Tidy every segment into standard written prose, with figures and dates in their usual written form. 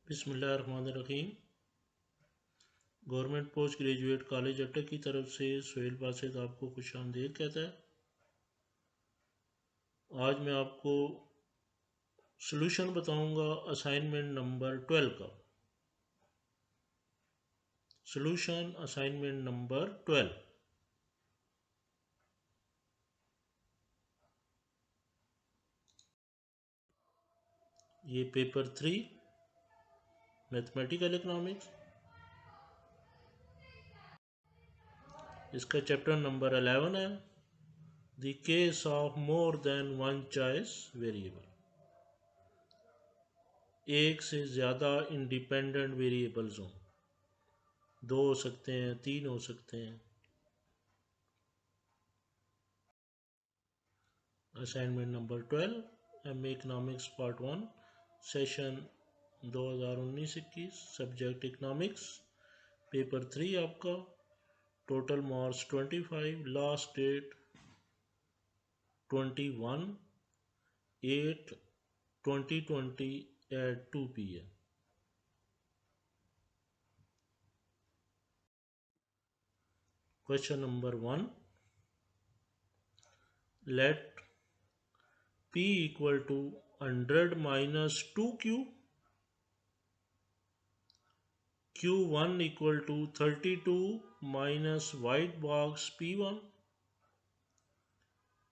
बिस्मिल्लाहिर्रहमानिर्रहीम। Government post graduate college अटक की तरफ से सोहेल बासित आपको खुशामदीद कहता है। आज मैं आपको सॉल्यूशन बताऊंगा असाइनमेंट नंबर 12 का। Solution assignment number 12। ये पेपर 3 मैथमेटिकल इकोनॉमिक्स, इसका चैप्टर नंबर 11 है, the case of more than one choice variable. एक से ज़्यादा इंडिपेंडेंट वेरिएबल्स हों, 2 हो सकते हैं, 3 हो सकते हैं। Assignment number 12 M economics part 1 session 2019-21, subject economics, paper 3 आपका। Total marks 25, last date 21/8/2020 at 2 PM। Question number 1, let P equal to 100 minus 2Q, Q1 equal to 32 minus white box P1,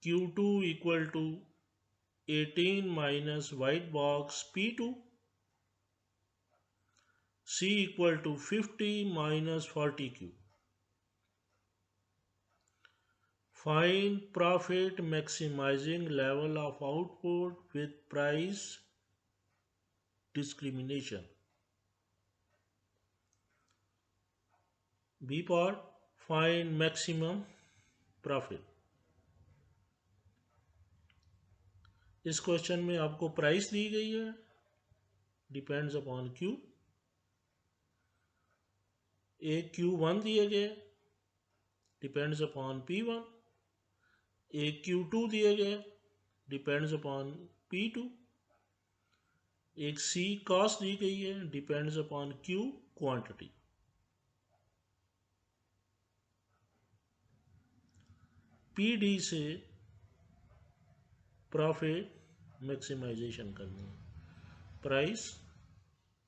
Q2 equal to 18 minus white box P2, C equal to 50 minus 40Q. Find profit maximizing level of output with price discrimination. B part, find maximum profit. इस question में आपको price दी गई है, depends upon Q। एक Q1 दिए गए, depends upon P1। एक Q2 दिए गए, डिपेंड्स अपॉन P2। एक C कॉस्ट दी गई है, depends upon Q quantity. PD से प्रॉफिट मैक्सिमाइजेशन करनी है, प्राइस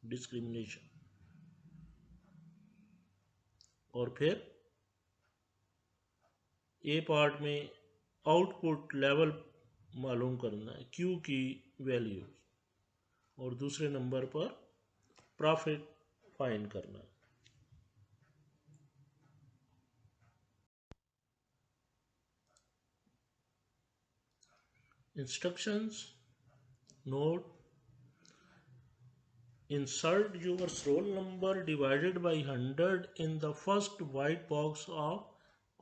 डिस्क्रिमिनेशन, और फिर ए पार्ट में आउटपुट लेवल मालूम करना है, Q की वैल्यू, और दूसरे नंबर पर प्रॉफिट फाइंड करना है। Instructions note, insert your roll number divided by 100 in the first white box of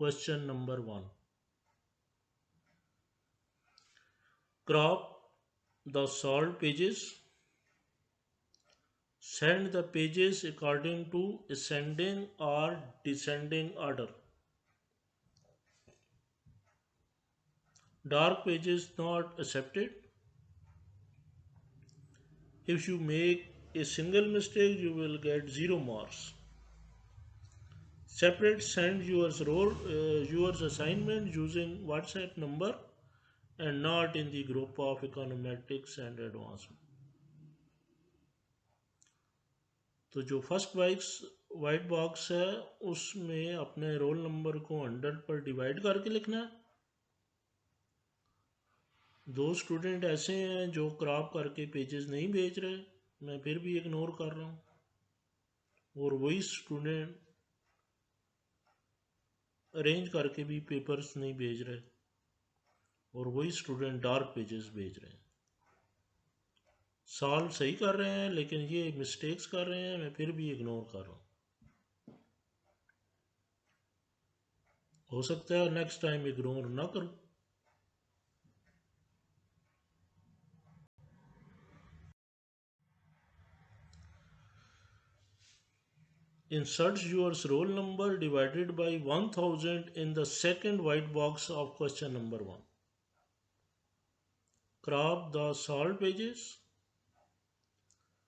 question number 1. Crop the solved pages. Send the pages according to ascending or descending order. Dark pages not accepted. If you make a single mistake, you will get 0 marks. Separate send yours assignment using WhatsApp number and not in the group of econometrics and advancement. तो जो first white box है उसमें अपने roll number को 100 पर divide करके लिखना है। 2 स्टूडेंट ऐसे हैं जो क्रॉप करके पेजेस नहीं भेज रहे, मैं फिर भी इग्नोर कर रहा हूँ, और वही स्टूडेंट अरेंज करके भी पेपर्स नहीं भेज रहे, और वही स्टूडेंट डार्क पेजेस भेज रहे हैं। सॉल्व सही कर रहे हैं लेकिन ये मिस्टेक्स कर रहे हैं, मैं फिर भी इग्नोर कर रहा हूँ। हो सकता है नेक्स्ट टाइम इग्नोर ना करूँ। Insert your roll number divided by 1000 in the second white box of question number 1. Crop the solved pages.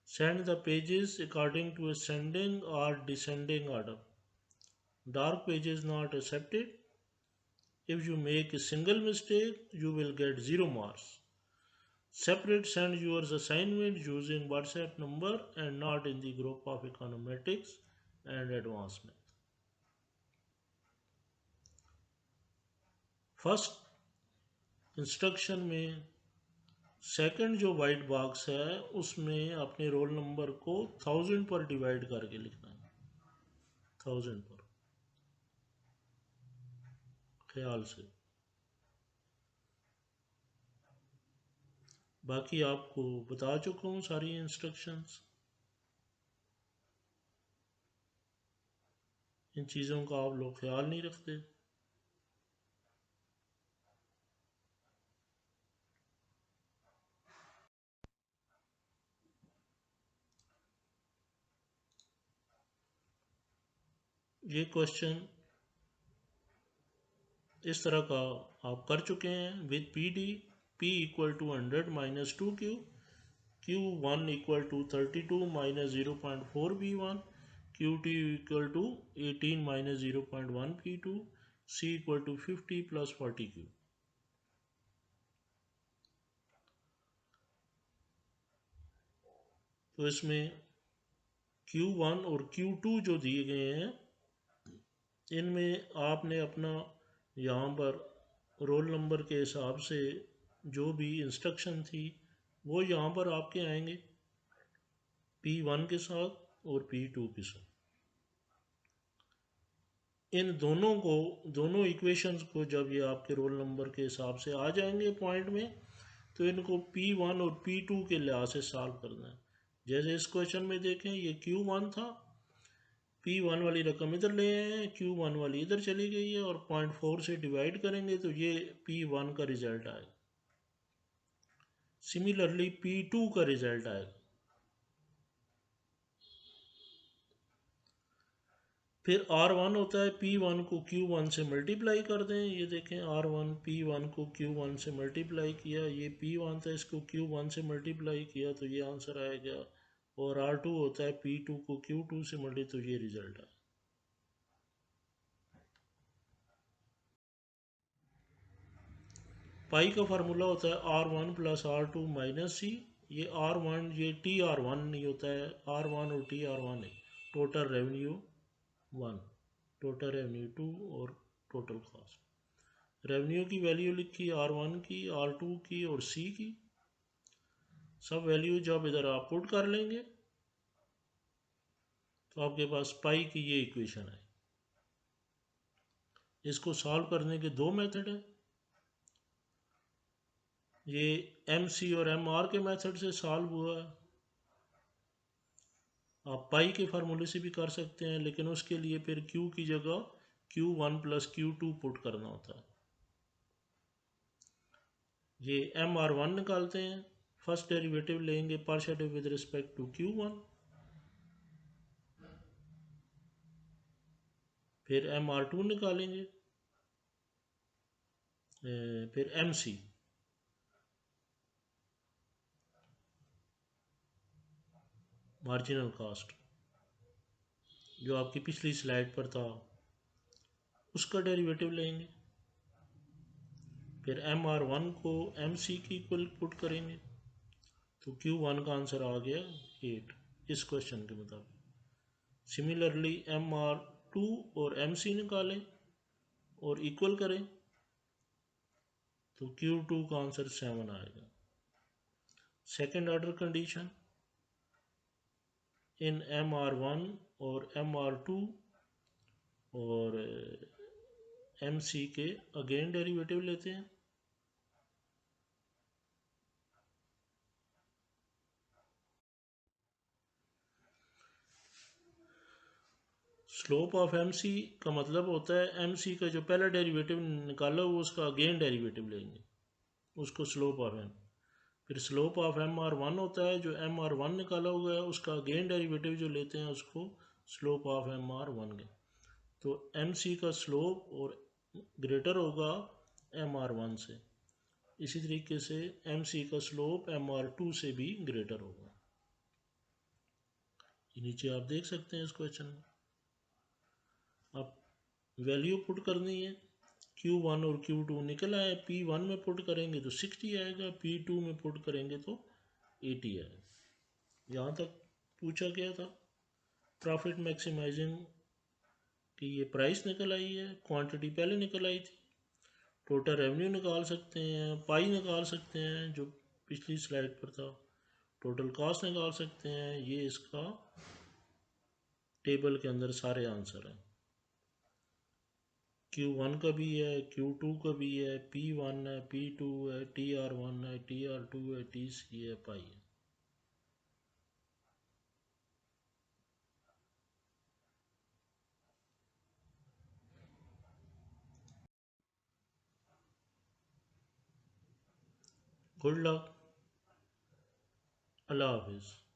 Send the pages according to ascending or descending order. Dark pages not accepted. If you make a single mistake, you will get 0 marks. Separate send your assignment using WhatsApp number and not in the group of econometrics and advanced math. First instruction में second जो white box है उसमें अपने roll number को 1000 पर divide करके लिखना है, 1000 पर, ख्याल से। बाकी आपको बता चुका हूँ सारी इंस्ट्रक्शंस। इन चीज़ों का आप लोग ख्याल नहीं रखते। ये क्वेश्चन इस तरह का आप कर चुके हैं with P D. P equal to 100 minus 2Q, Q1 equal to 32 minus 0.4 P1, Q2 equal to 18 minus 0.1 P2, C equal to 50 plus 40Q। तो इसमें Q1 और Q2 जो दिए गए हैं इनमें आपने अपना यहाँ पर रोल नंबर के हिसाब से जो भी इंस्ट्रक्शन थी वो यहाँ पर आपके आएंगे P1 के साथ और P2 के साथ। इन दोनों इक्वेशंस को जब ये आपके रोल नंबर के हिसाब से आ जाएंगे पॉइंट में, तो इनको P1 और P2 के लिहाज से सॉल्व करना है। जैसे इस क्वेश्चन में देखें ये Q1 था, P1 वाली रकम इधर ले आए हैं, Q1 वाली इधर चली गई है और 0.4 से डिवाइड करेंगे तो ये P1 का रिजल्ट आएगा। सिमिलरली P2 का रिजल्ट आएगा। फिर R1 होता है P1 को Q1 से मल्टीप्लाई कर दें। ये देखें R1 P1 को Q1 से मल्टीप्लाई किया, ये P1 था इसको Q1 से मल्टीप्लाई किया तो ये आंसर आएगा। और R2 होता है P2 को Q2 से मल्टी तो ये रिजल्ट आए। पाई का फार्मूला होता है R1 plus R2 minus C। ये R1 ये TR1 नहीं होता है, R1 और TR1 है। टोटल रेवेन्यू 1, टोटल रेवेन्यू 2 और टोटल कॉस्ट। रेवेन्यू की वैल्यू लिखी R1 की, R2 की और C की। सब वैल्यू जब इधर आप पुट कर लेंगे तो आपके पास पाई की ये इक्वेशन है। इसको सॉल्व करने के दो मेथड हैं। ये MC और MR के मेथड से सॉल्व हुआ है। आप पाई के फार्मूले से भी कर सकते हैं, लेकिन उसके लिए फिर Q की जगह Q1 प्लस Q2 पुट करना होता है। ये MR1 निकालते हैं, फर्स्ट डेरिवेटिव लेंगे partial with respect to Q1, फिर MR2 निकालेंगे, फिर MC, मार्जिनल कास्ट, जो आपकी पिछली स्लाइड पर था उसका डेरिवेटिव लेंगे, फिर MR1 को MC की इक्वल पुट करेंगे तो Q1 का आंसर आ गया 8 इस क्वेश्चन के मुताबिक। सिमिलरली MR2 और MC निकालें और इक्वल करें तो Q2 का आंसर 7 आएगा। सेकेंड ऑर्डर कंडीशन, इन MR1 और MR2 और MC के अगेन डेरिवेटिव लेते हैं। स्लोप ऑफ MC का मतलब होता है MC का जो पहला डेरिवेटिव निकाला वो उसका अगेन डेरिवेटिव लेंगे, उसको स्लोप ऑफ M। फिर स्लोप ऑफ MR1 होता है जो MR1 निकाला हुआ है उसका अगेन डेरिवेटिव जो लेते हैं उसको स्लोप ऑफ MR1 के। तो MC का स्लोप और ग्रेटर होगा MR1 से, इसी तरीके से MC का स्लोप MR2 से भी ग्रेटर होगा। नीचे आप देख सकते हैं इस क्वेश्चन में। आप वैल्यू पुट करनी है, Q1 और Q2 निकल आए, P1 में पुट करेंगे तो 60 आएगा, P2 में पुट करेंगे तो 80 आएगा। यहाँ तक पूछा गया था। प्रॉफिट मैक्सिमाइजिंग की ये प्राइस निकल आई है, क्वांटिटी पहले निकल आई थी। टोटल रेवेन्यू निकाल सकते हैं, पाई निकाल सकते हैं जो पिछली स्लाइड पर था, टोटल कॉस्ट निकाल सकते हैं। ये इसका टेबल के अंदर सारे आंसर हैं। Q1 का भी है, Q2 का भी है, P1 है, P2 है, TR1 है, TR2 है, TC है, पाई है। गुड लक, अल्लाह हाफिज़।